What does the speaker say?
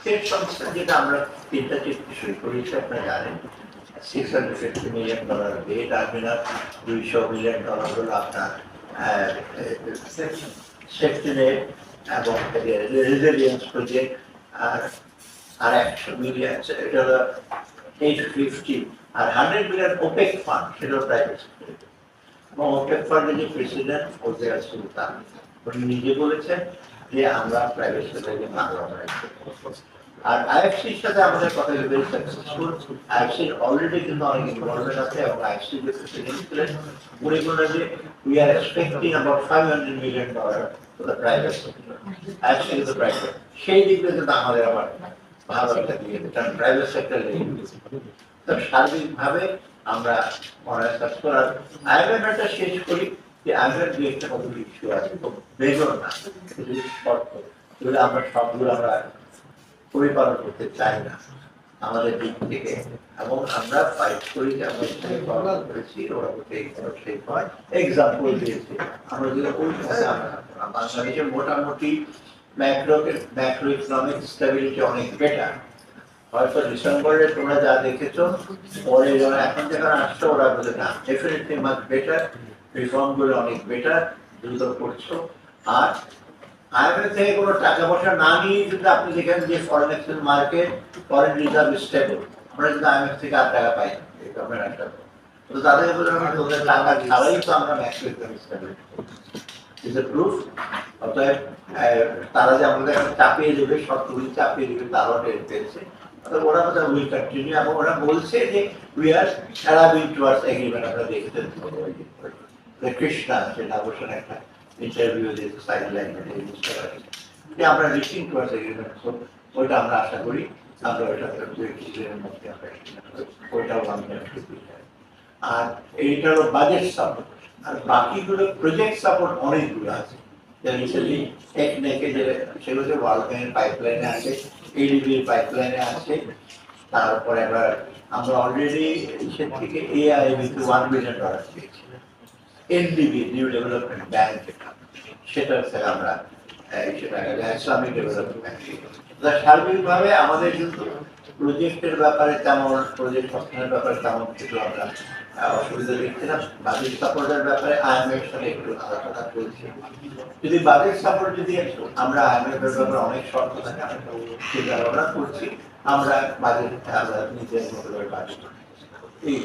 State সংস্থা যেটা আমরা তিনটা চুক্তি সই করেছি আপনারা জানেন, $650 million দিয়ে টার্মিনাল, $200 million হলো আপনার সেফটি নেট এবং রেজিলিয়েন্স প্রজেক্ট, আর 100 মিলিয়ন এটা হলো 850, আর 100 মিলিয়ন ওপেক ফান্ড, সেটা প্রাইভেট সেক্টর। এবং ওপেক ফান্ডের যে প্রেসিডেন্ট ওদের সুলতান, উনি নিজে বলেছেন যে আমরা প্রাইভেট সেক্টরকে বাংলা আর আইএফসির সাথে আমাদের কথা ভেরি সাকসেসফুল। আইএফসির অলরেডি কিন্তু অনেক ইনভলভমেন্ট আছে এবং আইএফসি যে প্রেসিডেন্ট ছিলেন উনি বললেন যে we are expecting about $500 million to the private sector. IFC is the private, সেই দিক থেকে কিন্তু আমাদের আবার ভালো একটা দিয়ে কারণ প্রাইভেট সেক্টর তো সার্বিকভাবে আমরা মনে করার আইএমএফটা শেষ করি যে আইএমএফ যে একটা কতগুলো ইস্যু আছে খুব বেগর না, শর্ত যেগুলো আমরা সবগুলো আমরা পরিপালন করতে চাই না আমাদের দিক থেকে, এবং আমরা ফাইট করি যে আমরা করেছি ওরা সেই হয় এক্সাম্পল দিয়েছি আমরা যদি ওই বাংলাদেশে মোটামুটি ম্যাক্রো ইকোনমিক স্টেবিলিটি অনেক বেটার। হয়তো ডিসেম্বরে তোমরা যা দেখেছো পরে এখন যখন আসছো ওরা বলে না ডেফিনেটলি মাচ বেটার, রিফর্ম গুলো অনেক বেটার দ্রুত করছো। আর আইএমএফ থেকে কোনো টাকা পয়সা না নিয়ে যদি আপনি দেখেন যে foreign exchange market, foreign reserve stable, আমরা কিন্তু আইএমএফ থেকে 8 টাকা পাই না, তো তাদের বলে ওদের টাকা ছাড়াই তো আমরা macroeconomic stability is a proof. অতএব তারা যে আমাদের চাপিয়ে দেবে, শর্তগুলি চাপিয়ে দেবে, তারাও টের পেয়েছে। অতএব ওরা কথা উইল কন্টিনিউ, এবং ওরা বলছে যে উই আর অ্যারাবিং টুয়ার্ডস এগ্রিমেন্ট। আমরা দেখেছেন কৃষ্ণা সেটা অবশ্য একটা ইন্টারভিউ দিয়েছে সাইডলাইনে যে আমরা রিচিং টুয়ার্ডস এগ্রিমেন্ট, ওইটা আমরা আশা করি আমরা ওইটা ওইটাও আমরা। আর এইটা হলো বাজেট সাপোর্ট, আর বাকিগুলো প্রজেক্ট সাপোর্ট অনেকগুলো আছে, সেগুলো ওয়ার্ল্ড ব্যাংকের পাইপলাইনে আছে, এডিবির পাইপলাইনে আছে। তারপরে আমরা অলরেডি সে থেকে এআইবিতে $1 billion পেয়েছি, এনডিবি নিউ ডেভেলপমেন্ট ব্যাংক সেটা থেকে আমরা সেটা ইসলামিক ডেভেলপমেন্ট ব্যাংক। সার্বিকভাবে আমাদের কিন্তু প্রজেক্টের ব্যাপারে তেমন, প্রজেক্ট গঠনের ব্যাপারে তেমন কিছু আমরা অসুবিধা দেখছি না। বাজেট সাপোর্টের ব্যাপারে আইএমএফ সাথে একটু আলোচনা চলছে, যদি বাজেট সাপোর্ট যদি আমরা আইএমএফ এর ব্যাপারে অনেক শর্ত থাকে আমরা চিন্তা ভাবনা করছি, আমরা বাজেট আমরা নিজের মতো করে বাজেট এই